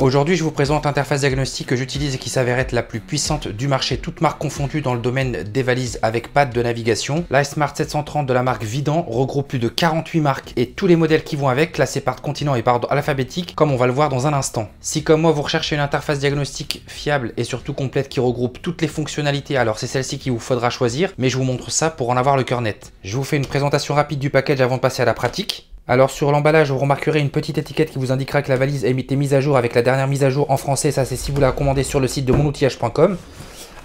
Aujourd'hui, je vous présente l'interface diagnostic que j'utilise et qui s'avère être la plus puissante du marché, toutes marques confondues dans le domaine des valises avec pad de navigation. L'iSmart 730 de la marque Vidant regroupe plus de 48 marques et tous les modèles qui vont avec, classés par continent et par ordre alphabétique, comme on va le voir dans un instant. Si comme moi vous recherchez une interface diagnostic fiable et surtout complète qui regroupe toutes les fonctionnalités, alors c'est celle-ci qu'il vous faudra choisir, mais je vous montre ça pour en avoir le cœur net. Je vous fais une présentation rapide du package avant de passer à la pratique. Alors sur l'emballage, vous remarquerez une petite étiquette qui vous indiquera que la valise a été mise à jour avec la dernière mise à jour en français. Ça, c'est si vous la commandez sur le site de monoutillage.com.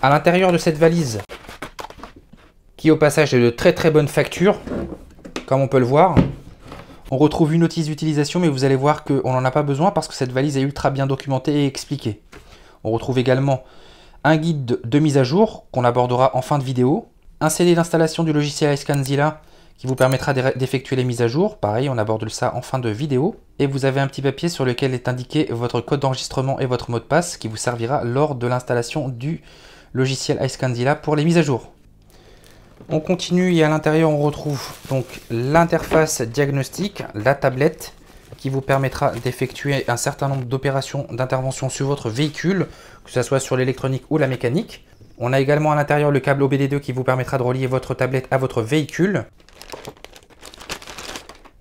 À l'intérieur de cette valise, qui au passage est de très bonne facture, comme on peut le voir, on retrouve une notice d'utilisation, mais vous allez voir qu'on n'en a pas besoin parce que cette valise est ultra bien documentée et expliquée. On retrouve également un guide de mise à jour qu'on abordera en fin de vidéo, un CD d'installation du logiciel iScanzilla qui vous permettra d'effectuer les mises à jour. Pareil, on aborde ça en fin de vidéo. Et vous avez un petit papier sur lequel est indiqué votre code d'enregistrement et votre mot de passe qui vous servira lors de l'installation du logiciel iScanzilla pour les mises à jour. On continue et à l'intérieur on retrouve donc l'interface diagnostic, la tablette qui vous permettra d'effectuer un certain nombre d'opérations d'intervention sur votre véhicule, que ce soit sur l'électronique ou la mécanique. On a également à l'intérieur le câble OBD2 qui vous permettra de relier votre tablette à votre véhicule,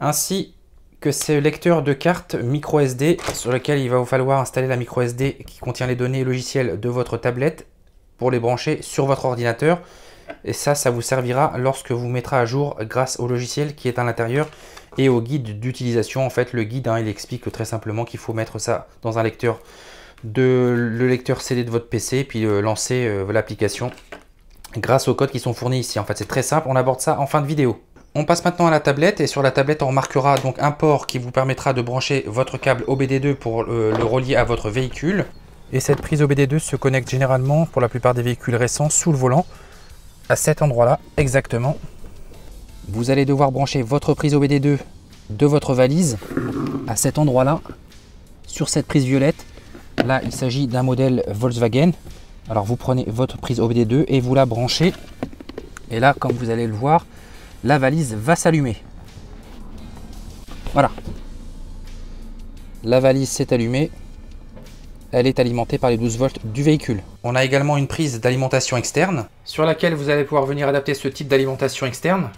ainsi que ce lecteur de carte micro SD sur lequel il va vous falloir installer la micro SD qui contient les données logicielles de votre tablette pour les brancher sur votre ordinateur. Et ça vous servira lorsque vous mettrez à jour grâce au logiciel qui est à l'intérieur et au guide d'utilisation. En fait, le guide, il explique très simplement qu'il faut mettre ça dans un lecteur, le lecteur CD de votre PC, puis lancer l'application grâce aux codes qui sont fournis ici. En fait, c'est très simple, on aborde ça en fin de vidéo. On passe maintenant à la tablette et sur la tablette on remarquera donc un port qui vous permettra de brancher votre câble OBD2 pour le relier à votre véhicule. Et cette prise OBD2 se connecte généralement pour la plupart des véhicules récents sous le volant, à cet endroit-là exactement. Vous allez devoir brancher votre prise OBD2 de votre valise à cet endroit-là, sur cette prise violette. Là il s'agit d'un modèle Volkswagen. Alors vous prenez votre prise OBD2 et vous la branchez. Et là, comme vous allez le voir, la valise va s'allumer. Voilà. La valise s'est allumée. Elle est alimentée par les 12 volts du véhicule. On a également une prise d'alimentation externe sur laquelle vous allez pouvoir venir adapter ce type d'alimentation externe.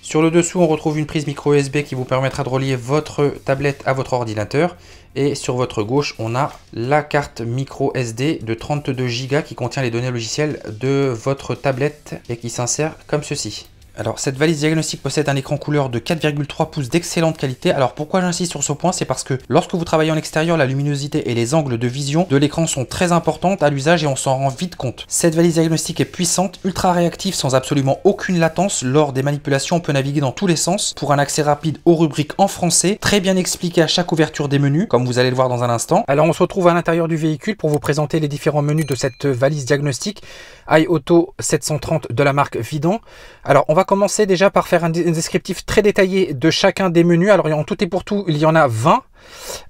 Sur le dessous, on retrouve une prise micro USB qui vous permettra de relier votre tablette à votre ordinateur. Et sur votre gauche, on a la carte micro SD de 32 Go qui contient les données logicielles de votre tablette et qui s'insère comme ceci. Alors cette valise diagnostic possède un écran couleur de 4,3 pouces d'excellente qualité. Alors pourquoi j'insiste sur ce point? C'est parce que lorsque vous travaillez en extérieur, la luminosité et les angles de vision de l'écran sont très importantes à l'usage et on s'en rend vite compte. Cette valise diagnostic est puissante, ultra réactive, sans absolument aucune latence. Lors des manipulations, on peut naviguer dans tous les sens pour un accès rapide aux rubriques en français, très bien expliqué à chaque ouverture des menus, comme vous allez le voir dans un instant. Alors on se retrouve à l'intérieur du véhicule pour vous présenter les différents menus de cette valise diagnostic iAuto 730 de la marque Vidant. Alors on va commencer déjà par faire un descriptif très détaillé de chacun des menus. Alors en tout et pour tout, il y en a 20.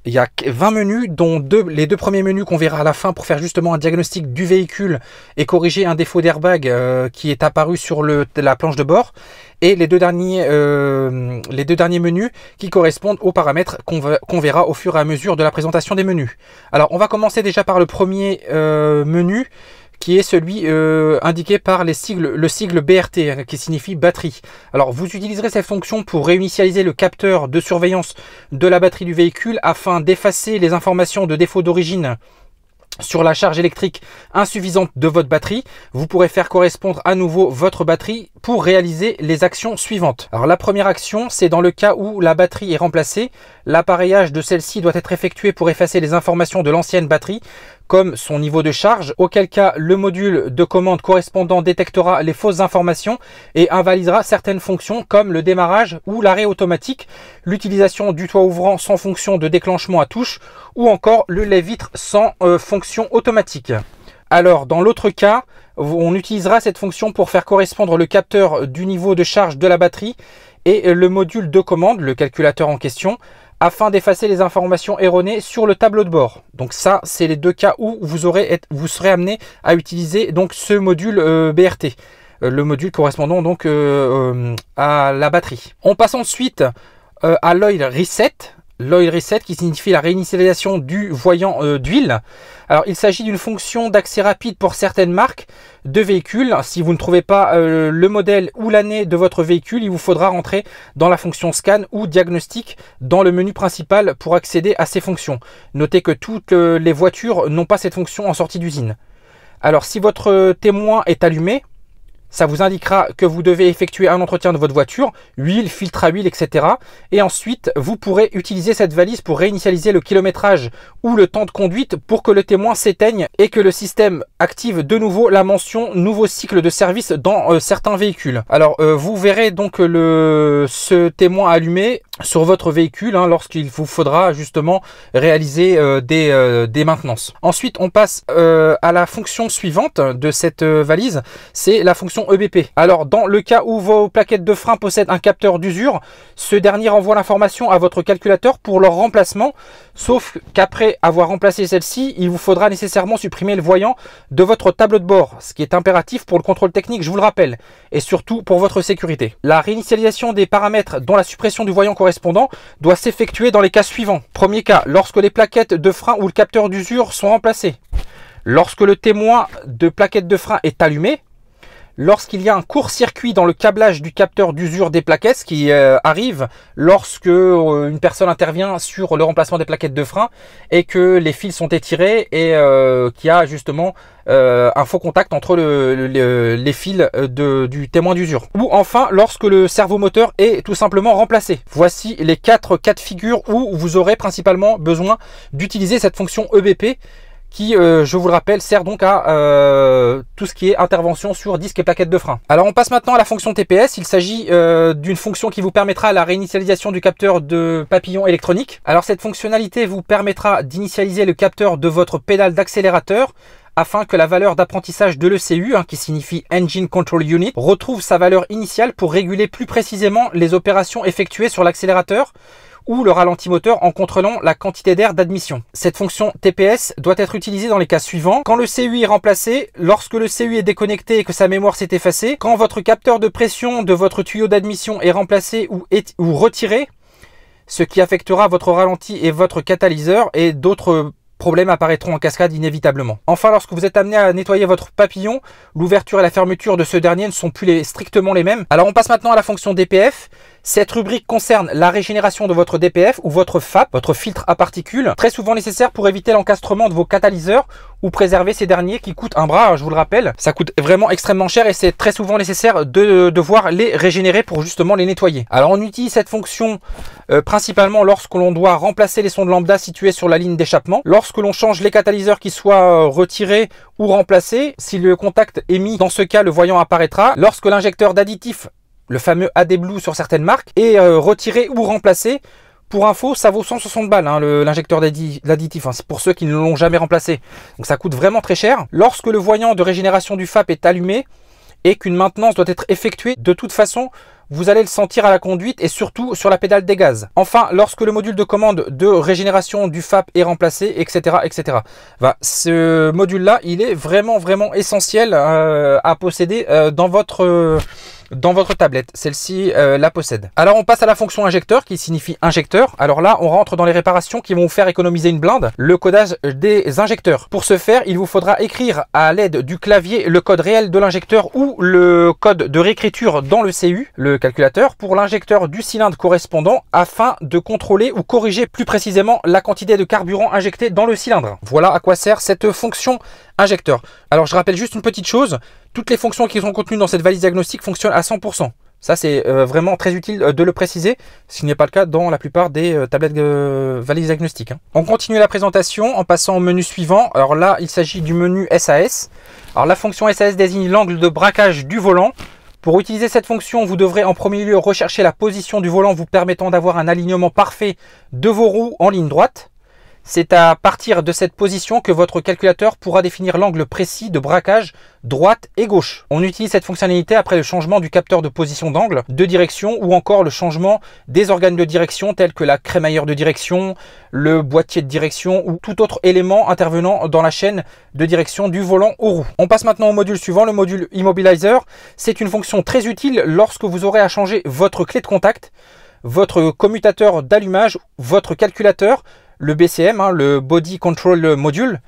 Il y a 20 menus, dont les deux premiers menus qu'on verra à la fin pour faire justement un diagnostic du véhicule et corriger un défaut d'airbag qui est apparu sur la planche de bord. Et les deux derniers menus qui correspondent aux paramètres qu'on verra au fur et à mesure de la présentation des menus. Alors on va commencer déjà par le premier menu, qui est celui indiqué par le sigle BRT, qui signifie batterie. Alors vous utiliserez cette fonction pour réinitialiser le capteur de surveillance de la batterie du véhicule afin d'effacer les informations de défaut d'origine sur la charge électrique insuffisante de votre batterie. Vous pourrez faire correspondre à nouveau votre batterie pour réaliser les actions suivantes. Alors la première action, c'est dans le cas où la batterie est remplacée. L'appareillage de celle-ci doit être effectué pour effacer les informations de l'ancienne batterie, comme son niveau de charge, auquel cas le module de commande correspondant détectera les fausses informations et invalidera certaines fonctions comme le démarrage ou l'arrêt automatique, l'utilisation du toit ouvrant sans fonction de déclenchement à touche ou encore le lève-vitre sans fonction automatique. Alors dans l'autre cas, on utilisera cette fonction pour faire correspondre le capteur du niveau de charge de la batterie et le module de commande, le calculateur en question, afin d'effacer les informations erronées sur le tableau de bord. Donc ça, c'est les deux cas où vous serez amené à utiliser donc ce module BRT, le module correspondant donc à la batterie. On passe ensuite à l'oil reset. L'oil reset qui signifie la réinitialisation du voyant d'huile. Alors il s'agit d'une fonction d'accès rapide pour certaines marques de véhicules. Si vous ne trouvez pas le modèle ou l'année de votre véhicule, il vous faudra rentrer dans la fonction scan ou diagnostic dans le menu principal pour accéder à ces fonctions. Notez que toutes les voitures n'ont pas cette fonction en sortie d'usine. Alors si votre témoin est allumé, ça vous indiquera que vous devez effectuer un entretien de votre voiture, huile, filtre à huile, etc. Et ensuite, vous pourrez utiliser cette valise pour réinitialiser le kilométrage ou le temps de conduite pour que le témoin s'éteigne et que le système active de nouveau la mention nouveau cycle de service dans certains véhicules. Alors, vous verrez donc ce témoin allumé sur votre véhicule lorsqu'il vous faudra justement réaliser des maintenances. Ensuite, on passe à la fonction suivante de cette valise, c'est la fonction EBP. Alors, dans le cas où vos plaquettes de frein possèdent un capteur d'usure, ce dernier renvoie l'information à votre calculateur pour leur remplacement, sauf qu'après avoir remplacé celle-ci, il vous faudra nécessairement supprimer le voyant de votre tableau de bord, ce qui est impératif pour le contrôle technique, je vous le rappelle, et surtout pour votre sécurité. La réinitialisation des paramètres dont la suppression du voyant correspondant doit s'effectuer dans les cas suivants. Premier cas, lorsque les plaquettes de frein ou le capteur d'usure sont remplacés. Lorsque le témoin de plaquettes de frein est allumé. Lorsqu'il y a un court-circuit dans le câblage du capteur d'usure des plaquettes, ce qui arrive lorsque une personne intervient sur le remplacement des plaquettes de frein et que les fils sont étirés et qu'il y a justement un faux contact entre les fils du témoin d'usure. Ou enfin, lorsque le servomoteur est tout simplement remplacé. Voici les 4 cas de figure où vous aurez principalement besoin d'utiliser cette fonction EBP qui, je vous le rappelle, sert donc à tout ce qui est intervention sur disque et plaquettes de frein. Alors on passe maintenant à la fonction TPS. Il s'agit d'une fonction qui vous permettra la réinitialisation du capteur de papillon électronique. Alors cette fonctionnalité vous permettra d'initialiser le capteur de votre pédale d'accélérateur afin que la valeur d'apprentissage de l'ECU, qui signifie Engine Control Unit, retrouve sa valeur initiale pour réguler plus précisément les opérations effectuées sur l'accélérateur ou le ralenti moteur en contrôlant la quantité d'air d'admission. Cette fonction TPS doit être utilisée dans les cas suivants. Quand le CU est remplacé, lorsque le CU est déconnecté et que sa mémoire s'est effacée, quand votre capteur de pression de votre tuyau d'admission est remplacé ou retiré, ce qui affectera votre ralenti et votre catalyseur, et d'autres problèmes apparaîtront en cascade inévitablement. Enfin, lorsque vous êtes amené à nettoyer votre papillon, l'ouverture et la fermeture de ce dernier ne sont plus strictement les mêmes. Alors on passe maintenant à la fonction DPF. Cette rubrique concerne la régénération de votre DPF ou votre FAP, votre filtre à particules, très souvent nécessaire pour éviter l'encastrement de vos catalyseurs ou préserver ces derniers qui coûtent un bras, je vous le rappelle. Ça coûte vraiment extrêmement cher et c'est très souvent nécessaire de devoir les régénérer pour justement les nettoyer. Alors on utilise cette fonction principalement lorsque l'on doit remplacer les sondes lambda situées sur la ligne d'échappement, lorsque l'on change les catalyseurs qui soient retirés ou remplacés. Si le contact est mis, dans ce cas le voyant apparaîtra. Lorsque l'injecteur d'additif, le fameux AD Blue sur certaines marques, est retiré ou remplacé. Pour info, ça vaut 160 balles, l'injecteur d'additif, c'est pour ceux qui ne l'ont jamais remplacé. Donc ça coûte vraiment très cher. Lorsque le voyant de régénération du FAP est allumé et qu'une maintenance doit être effectuée, de toute façon, vous allez le sentir à la conduite et surtout sur la pédale des gaz. Enfin, lorsque le module de commande de régénération du FAP est remplacé, etc. etc. Ce module-là, il est vraiment essentiel à posséder dans votre tablette. Celle-ci la possède. Alors on passe à la fonction injecteur qui signifie injecteur. Alors là on rentre dans les réparations qui vont vous faire économiser une blinde, le codage des injecteurs. Pour ce faire, il vous faudra écrire à l'aide du clavier le code réel de l'injecteur ou le code de réécriture dans le CU, le calculateur, pour l'injecteur du cylindre correspondant afin de contrôler ou corriger plus précisément la quantité de carburant injecté dans le cylindre. Voilà à quoi sert cette fonction injecteur. Alors je rappelle juste une petite chose, toutes les fonctions qui sont contenues dans cette valise diagnostique fonctionnent à 100%. Ça c'est vraiment très utile de le préciser, ce qui n'est pas le cas dans la plupart des tablettes valises diagnostiques. On continue la présentation en passant au menu suivant. Alors là il s'agit du menu SAS. Alors la fonction SAS désigne l'angle de braquage du volant. Pour utiliser cette fonction, vous devrez en premier lieu rechercher la position du volant vous permettant d'avoir un alignement parfait de vos roues en ligne droite. C'est à partir de cette position que votre calculateur pourra définir l'angle précis de braquage droite et gauche. On utilise cette fonctionnalité après le changement du capteur de position d'angle, de direction ou encore le changement des organes de direction tels que la crémaillère de direction, le boîtier de direction ou tout autre élément intervenant dans la chaîne de direction du volant aux roues. On passe maintenant au module suivant, le module Immobilizer. C'est une fonction très utile lorsque vous aurez à changer votre clé de contact. votre commutateur d'allumage, votre calculateur, le BCM, le Body Control Module,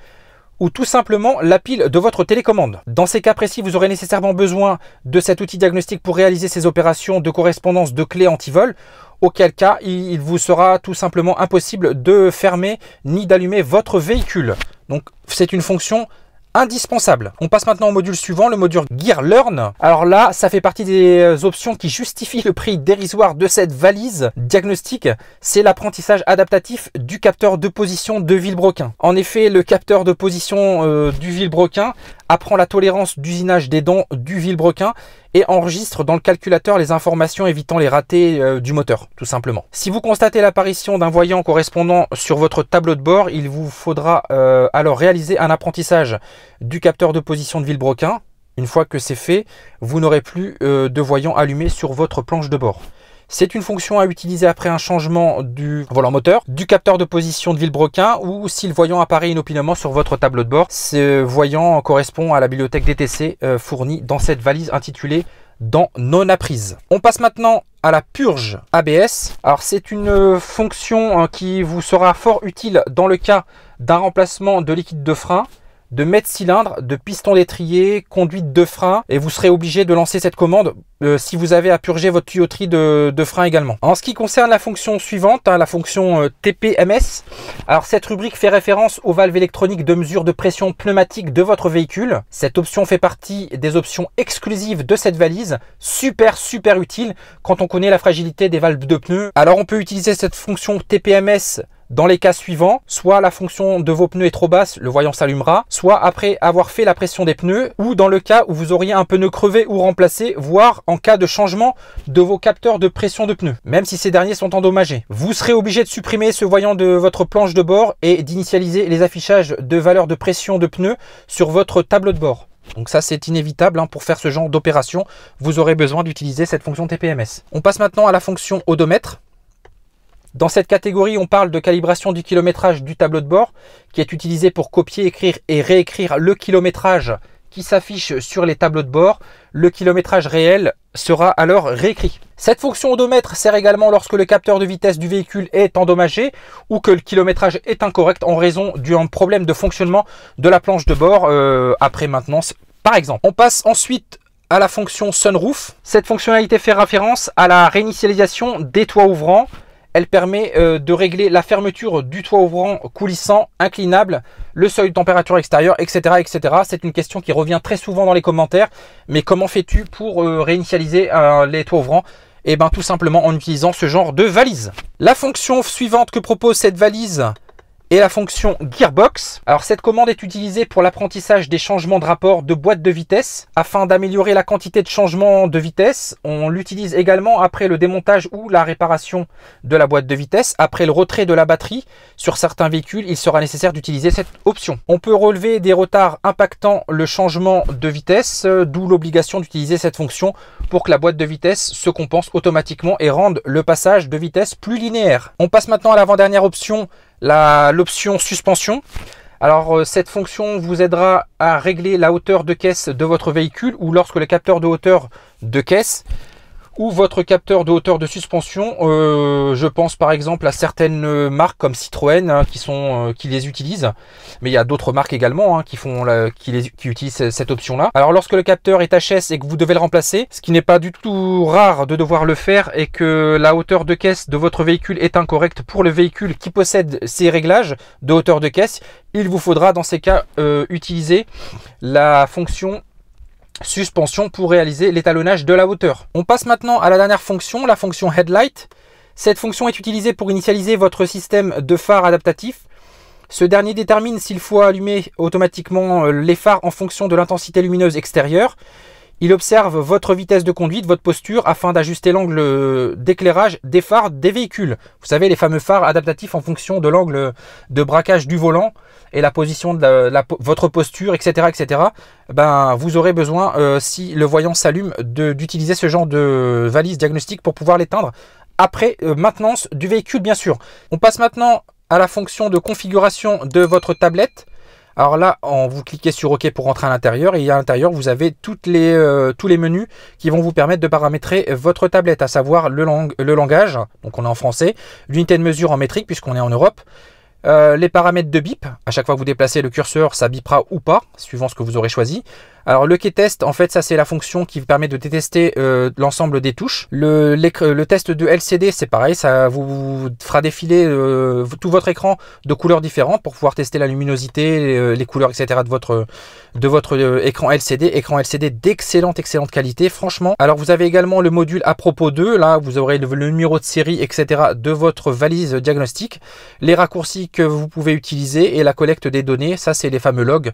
ou tout simplement la pile de votre télécommande. Dans ces cas précis, vous aurez nécessairement besoin de cet outil diagnostique pour réaliser ces opérations de correspondance de clés anti-vol, auquel cas il vous sera tout simplement impossible de fermer ni d'allumer votre véhicule. Donc c'est une fonction indispensable. On passe maintenant au module suivant, le module Gear Learn. Alors là, ça fait partie des options qui justifient le prix dérisoire de cette valise diagnostique. C'est l'apprentissage adaptatif du capteur de position de vilebrequin. En effet, le capteur de position du vilebrequin apprend la tolérance d'usinage des dents du vilebrequin et enregistre dans le calculateur les informations évitant les ratés du moteur, tout simplement. Si vous constatez l'apparition d'un voyant correspondant sur votre tableau de bord, il vous faudra alors réaliser un apprentissage du capteur de position de vilebrequin. Une fois que c'est fait, vous n'aurez plus de voyant allumé sur votre planche de bord. C'est une fonction à utiliser après un changement du volant moteur, du capteur de position de vilebrequin ou si le voyant apparaît inopinément sur votre tableau de bord. Ce voyant correspond à la bibliothèque DTC fournie dans cette valise intitulée dans non apprise. On passe maintenant à la purge ABS. Alors c'est une fonction qui vous sera fort utile dans le cas d'un remplacement de liquide de frein, de mètre-cylindre, de piston d'étrier, conduite de frein, et vous serez obligé de lancer cette commande si vous avez à purger votre tuyauterie de frein également. En ce qui concerne la fonction suivante, la fonction TPMS, alors cette rubrique fait référence aux valves électroniques de mesure de pression pneumatique de votre véhicule. Cette option fait partie des options exclusives de cette valise, super utile quand on connaît la fragilité des valves de pneus. Alors on peut utiliser cette fonction TPMS dans les cas suivants, soit la fonction de vos pneus est trop basse, le voyant s'allumera, soit après avoir fait la pression des pneus, ou dans le cas où vous auriez un pneu crevé ou remplacé, voire en cas de changement de vos capteurs de pression de pneus, même si ces derniers sont endommagés. Vous serez obligé de supprimer ce voyant de votre planche de bord et d'initialiser les affichages de valeurs de pression de pneus sur votre tableau de bord. Donc ça c'est inévitable, pour faire ce genre d'opération, vous aurez besoin d'utiliser cette fonction TPMS. On passe maintenant à la fonction odomètre. Dans cette catégorie, on parle de calibration du kilométrage du tableau de bord qui est utilisé pour copier, écrire et réécrire le kilométrage qui s'affiche sur les tableaux de bord. Le kilométrage réel sera alors réécrit. Cette fonction odomètre sert également lorsque le capteur de vitesse du véhicule est endommagé ou que le kilométrage est incorrect en raison d'un problème de fonctionnement de la planche de bord après maintenance par exemple. On passe ensuite à la fonction sunroof. Cette fonctionnalité fait référence à la réinitialisation des toits ouvrants. Elle permet de régler la fermeture du toit ouvrant coulissant, inclinable, le seuil de température extérieure, etc. etc. C'est une question qui revient très souvent dans les commentaires. Mais comment fais-tu pour réinitialiser les toits ouvrants? Eh bien tout simplement en utilisant ce genre de valise. La fonction suivante que propose cette valise est la fonction Gearbox. Alors cette commande est utilisée pour l'apprentissage des changements de rapport de boîte de vitesse. Afin d'améliorer la quantité de changement de vitesse, on l'utilise également après le démontage ou la réparation de la boîte de vitesse. Après le retrait de la batterie, sur certains véhicules, il sera nécessaire d'utiliser cette option. On peut relever des retards impactant le changement de vitesse, d'où l'obligation d'utiliser cette fonction pour que la boîte de vitesse se compense automatiquement et rende le passage de vitesse plus linéaire. On passe maintenant à l'avant-dernière option, l'option suspension. Alors cette fonction vous aidera à régler la hauteur de caisse de votre véhicule ou lorsque le capteur de hauteur de caisse ou votre capteur de hauteur de suspension, je pense par exemple à certaines marques comme Citroën qui les utilisent, mais il y a d'autres marques également qui utilisent cette option là. Alors lorsque le capteur est HS et que vous devez le remplacer, ce qui n'est pas du tout rare de devoir le faire et que la hauteur de caisse de votre véhicule est incorrecte pour le véhicule qui possède ces réglages de hauteur de caisse, il vous faudra dans ces cas utiliser la fonction suspension pour réaliser l'étalonnage de la hauteur. On passe maintenant à la dernière fonction, la fonction Headlight. Cette fonction est utilisée pour initialiser votre système de phare adaptatif. Ce dernier détermine s'il faut allumer automatiquement les phares en fonction de l'intensité lumineuse extérieure. Il observe votre vitesse de conduite, votre posture, afin d'ajuster l'angle d'éclairage des phares des véhicules. Vous savez, les fameux phares adaptatifs en fonction de l'angle de braquage du volant et la position de votre posture, etc. etc. Ben, vous aurez besoin, si le voyant s'allume, d'utiliser ce genre de valise diagnostique pour pouvoir l'éteindre après maintenance du véhicule, bien sûr. On passe maintenant à la fonction de configuration de votre tablette. Alors là, vous cliquez sur OK pour rentrer à l'intérieur et à l'intérieur, vous avez tous les menus qui vont vous permettre de paramétrer votre tablette, à savoir le langage, donc on est en français, l'unité de mesure en métrique puisqu'on est en Europe, les paramètres de bip, à chaque fois que vous déplacez le curseur, ça bipera ou pas, suivant ce que vous aurez choisi. Alors le key-test, en fait, ça c'est la fonction qui vous permet de détester l'ensemble des touches. Le test de LCD, c'est pareil, ça vous fera défiler tout votre écran de couleurs différentes pour pouvoir tester la luminosité, les couleurs, etc. de votre écran LCD. Écran LCD d'excellente qualité, franchement. Alors vous avez également le module à propos d'eux, là vous aurez le numéro de série, etc. de votre valise diagnostic, les raccourcis que vous pouvez utiliser et la collecte des données, ça c'est les fameux logs.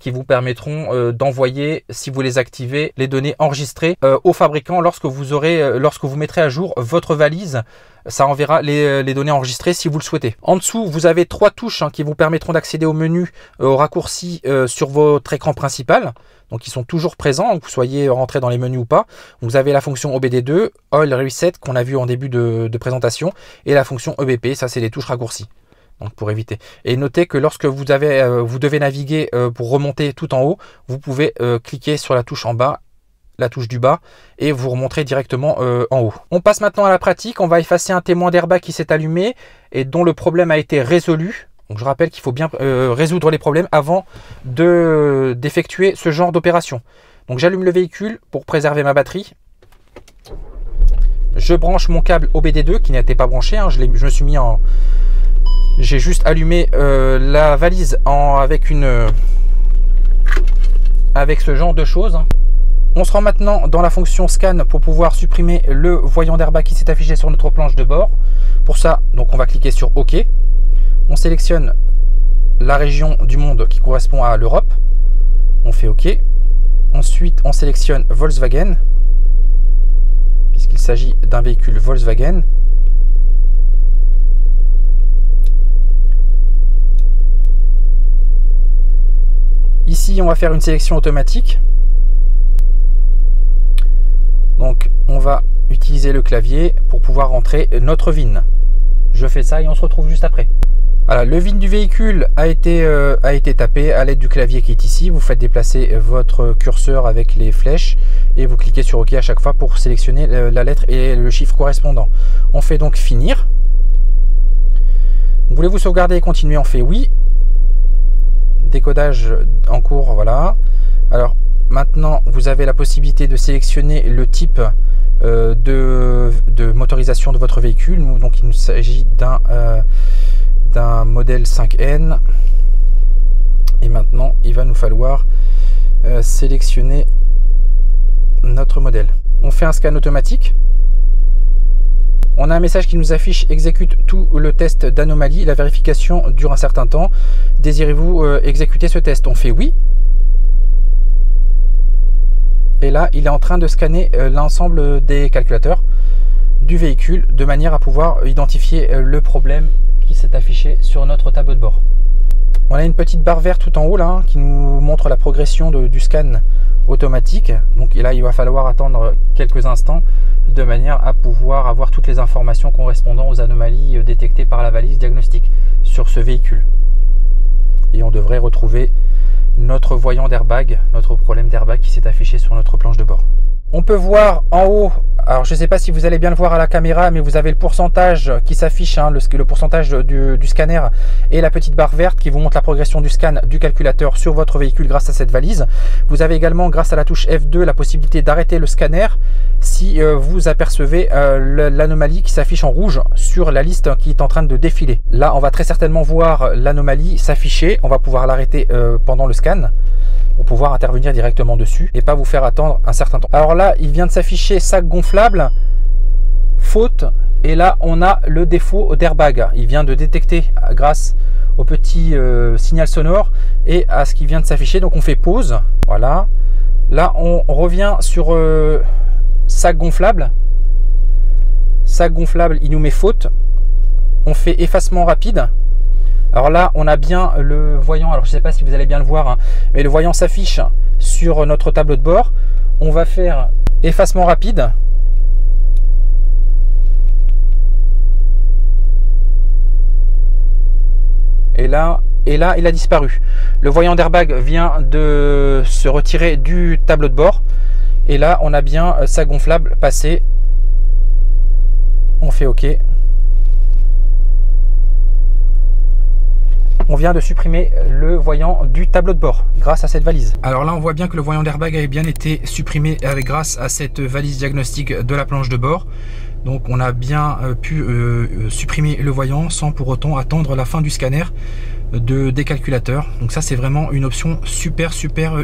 Qui vous permettront d'envoyer, si vous les activez, les données enregistrées au fabricant lorsque vous mettrez à jour votre valise. Ça enverra les données enregistrées si vous le souhaitez. En dessous, vous avez 3 touches qui vous permettront d'accéder au menu, aux raccourcis sur votre écran principal. Donc ils sont toujours présents, que vous soyez rentré dans les menus ou pas. Vous avez la fonction OBD2, Oil Reset qu'on a vu en début de présentation, et la fonction EBP, ça c'est les touches raccourcis. Donc pour éviter. Et notez que lorsque vous devez naviguer pour remonter tout en haut, vous pouvez cliquer sur la touche en bas, la touche du bas, et vous remonterez directement en haut. On passe maintenant à la pratique. On va effacer un témoin d'airbag qui s'est allumé et dont le problème a été résolu. Donc je rappelle qu'il faut bien résoudre les problèmes avant d'effectuer ce genre d'opération. Donc j'allume le véhicule pour préserver ma batterie. Je branche mon câble OBD2 qui n'était pas branché. Je me suis mis en... J'ai juste allumé la valise avec ce genre de choses. On se rend maintenant dans la fonction scan pour pouvoir supprimer le voyant d'airbag qui s'est affiché sur notre planche de bord. Pour ça, donc on va cliquer sur OK. On sélectionne la région du monde qui correspond à l'Europe. On fait OK. Ensuite, on sélectionne Volkswagen, puisqu'il s'agit d'un véhicule Volkswagen. Ici, on va faire une sélection automatique. Donc, on va utiliser le clavier pour pouvoir rentrer notre VIN. Je fais ça et on se retrouve juste après. Voilà, le VIN du véhicule a été tapé à l'aide du clavier qui est ici. Vous faites déplacer votre curseur avec les flèches et vous cliquez sur OK à chaque fois pour sélectionner la lettre et le chiffre correspondant. On fait donc finir. Voulez-vous sauvegarder et continuer? On fait oui. Décodage en cours, voilà. Alors maintenant vous avez la possibilité de sélectionner le type de motorisation de votre véhicule. Donc il s'agit d'un modèle 5N et maintenant il va nous falloir sélectionner notre modèle. On fait un scan automatique. On a un message qui nous affiche: exécute tout le test d'anomalie, la vérification dure un certain temps. Désirez-vous exécuter ce test? On fait oui. Et là, il est en train de scanner l'ensemble des calculateurs du véhicule de manière à pouvoir identifier le problème qui s'est affiché sur notre tableau de bord. On a une petite barre verte tout en haut là qui nous montre la progression du scan automatique. Donc là, il va falloir attendre quelques instants de manière à pouvoir avoir toutes les informations correspondant aux anomalies détectées par la valise diagnostic sur ce véhicule. Et on devrait retrouver notre voyant d'airbag, notre problème d'airbag qui s'est affiché sur notre planche de bord. On peut voir en haut, alors je ne sais pas si vous allez bien le voir à la caméra, mais vous avez le pourcentage qui s'affiche, le pourcentage du scanner et la petite barre verte qui vous montre la progression du scan du calculateur sur votre véhicule grâce à cette valise. Vous avez également, grâce à la touche F2, la possibilité d'arrêter le scanner si vous apercevez l'anomalie qui s'affiche en rouge sur la liste qui est en train de défiler. Là, on va très certainement voir l'anomalie s'afficher. On va pouvoir l'arrêter pendant le scan pour pouvoir intervenir directement dessus et pas vous faire attendre un certain temps. Alors là, il vient de s'afficher sac gonflable, faute, et là on a le défaut d'airbag. Il vient de détecter grâce au petit signal sonore et à ce qui vient de s'afficher. Donc on fait pause, voilà. Là on revient sur sac gonflable. Sac gonflable, il nous met faute. On fait effacement rapide. Alors là, on a bien le voyant, alors je ne sais pas si vous allez bien le voir, mais le voyant s'affiche sur notre tableau de bord. On va faire effacement rapide. Et là, et là il a disparu. Le voyant d'airbag vient de se retirer du tableau de bord et là on a bien sa gonflable passée. On fait OK. On vient de supprimer le voyant du tableau de bord grâce à cette valise. Alors là on voit bien que le voyant d'airbag avait bien été supprimé grâce à cette valise diagnostique de la planche de bord. Donc on a bien pu supprimer le voyant sans pour autant attendre la fin du scanner des calculateurs. Donc ça c'est vraiment une option super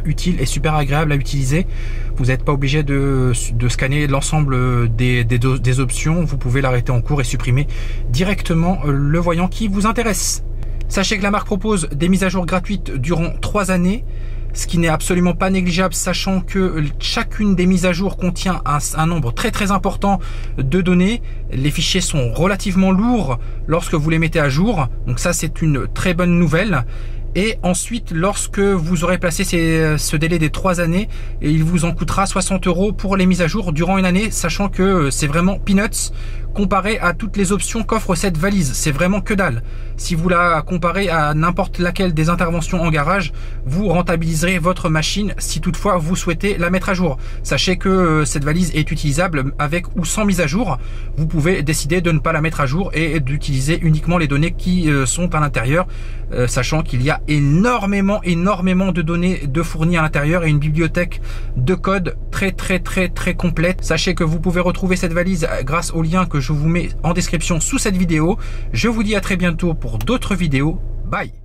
utile et super agréable à utiliser. Vous n'êtes pas obligé de scanner l'ensemble des options. Vous pouvez l'arrêter en cours et supprimer directement le voyant qui vous intéresse. Sachez que la marque propose des mises à jour gratuites durant 3 années, ce qui n'est absolument pas négligeable, sachant que chacune des mises à jour contient un nombre très important de données. Les fichiers sont relativement lourds lorsque vous les mettez à jour, donc ça c'est une très bonne nouvelle. Et ensuite, lorsque vous aurez placé ce délai des 3 années, il vous en coûtera 60 € pour les mises à jour durant une année, sachant que c'est vraiment peanuts comparé à toutes les options qu'offre cette valise. C'est vraiment que dalle. Si vous la comparez à n'importe laquelle des interventions en garage, vous rentabiliserez votre machine si toutefois vous souhaitez la mettre à jour. Sachez que cette valise est utilisable avec ou sans mise à jour. Vous pouvez décider de ne pas la mettre à jour et d'utiliser uniquement les données qui sont à l'intérieur, sachant qu'il y a énormément de données de fournies à l'intérieur et une bibliothèque de code très complète. Sachez que vous pouvez retrouver cette valise grâce au lien que je vous mets en description sous cette vidéo. Je vous dis à très bientôt pour d'autres vidéos. Bye!